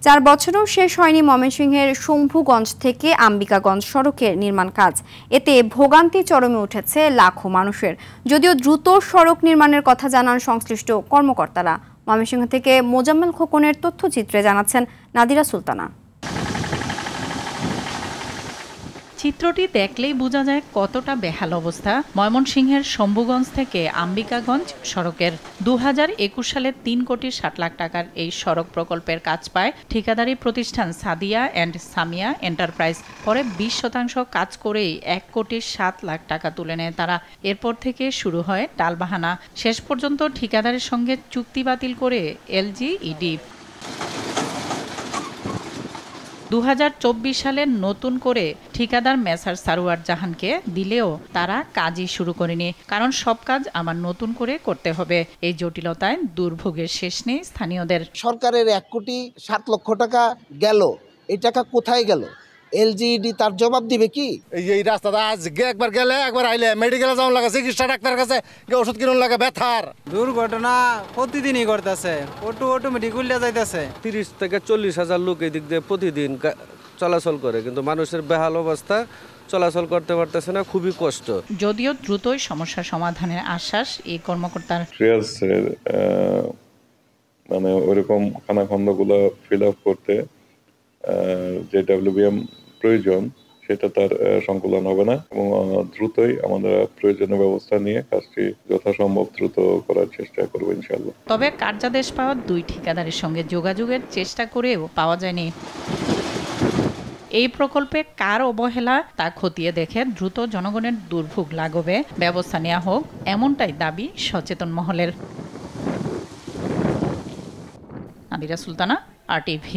4 বছরও শেষ হয়নি ময়মনসিংহের শম্ভুগঞ্জ থেকে আম্বিকাগঞ্জ সড়কের নির্মাণ কাজ। এতে ভোগান্তি চরমে উঠেছে লাখো মানুষের। যদিও দ্রুত সড়ক নির্মাণের কথা জানান সংশ্লিষ্ট কর্মকর্তারা। ময়মনসিংহ থেকে মোজাম্মেল খোকনের তথ্যচিত্রে জানাচ্ছেন নাদিরা সুলতানা। চিত্রটি দেখলেই বোঝা যায় কতটা বেহাল অবস্থা ময়মনসিংহের শম্ভুগঞ্জ থেকে আম্বিকাগঞ্জ সড়কের। 2021 সালে 3 কোটি 60 লাখ টাকার এই সড়ক প্রকল্পের কাজ পায় ঠিকাদারি প্রতিষ্ঠান সাদিয়া অ্যান্ড সামিয়া এন্টারপ্রাইজ। পরে 20% কাজ করেই 1 কোটি 7 লাখ টাকা তুলে নেয় তারা। এরপর থেকে শুরু হয় টালবাহানা। শেষ পর্যন্ত ঠিকাদারের সঙ্গে চুক্তি বাতিল করে এলজিইডি। 2024 সালে নতুন করে ঠিকাদার মেসার সারোয়ার জাহানকে দিলেও তারা কাজই শুরু করেনি, কারণ সব কাজ আবার নতুন করে করতে হবে। এই জটিলতায় দুর্ভোগের শেষ নেই স্থানীয়দের। সরকারের 1 কোটি 7 লক্ষ টাকা গেল, এই টাকা কোথায় গেল? এলজিইডি তার জবাব দিবে কি? এই রাস্তাটা আজকে একবার গেলে একবার আইলে মেডিকেলে যাওয়ার লাগে, চিকিৎসা ডাক্তার কাছে ওষুধ কিনুন লাগে ব্যথার। দুর্ঘটনা প্রতিদিনই ঘটতেছে, অটোমেটিক উল্টে যাইতেছে। 30 থেকে 40 হাজার লোক এই দিক দিয়ে প্রতিদিন চলাচল করে, কিন্তু মানুষের বেহাল অবস্থা, চলাচল করতে পারতেছে না, খুবই কষ্ট। যদিও দ্রুতই সমস্যা সমাধানের আশ্বাস এই কর্মকর্তার। মানে ওইরকম খানাখন্দগুলো ফিল আপ করতে যে ডব্লিউবিএম প্রয়োজন সেটা তার সংকলন হবে না, এবং দ্রুতই আমরা প্রয়োজনীয় ব্যবস্থা নিয়ে কাজটি যথাসম্ভব দ্রুত করার চেষ্টা করব ইনশাআল্লাহ। তবে কার্যাদেশ পাওয়া 2 ঠিকাদারের সঙ্গে যোগাযোগের চেষ্টা করেও পাওয়া যায়নি। এই প্রকল্পে কার অবহেলা তা খতিয়ে দেখে দ্রুত জনগণের দুর্ভোগ লাঘবে ব্যবস্থা নেওয়া হোক, এমনটাই দাবি সচেতন মহলের। নাদিরা সুলতানা, RTV।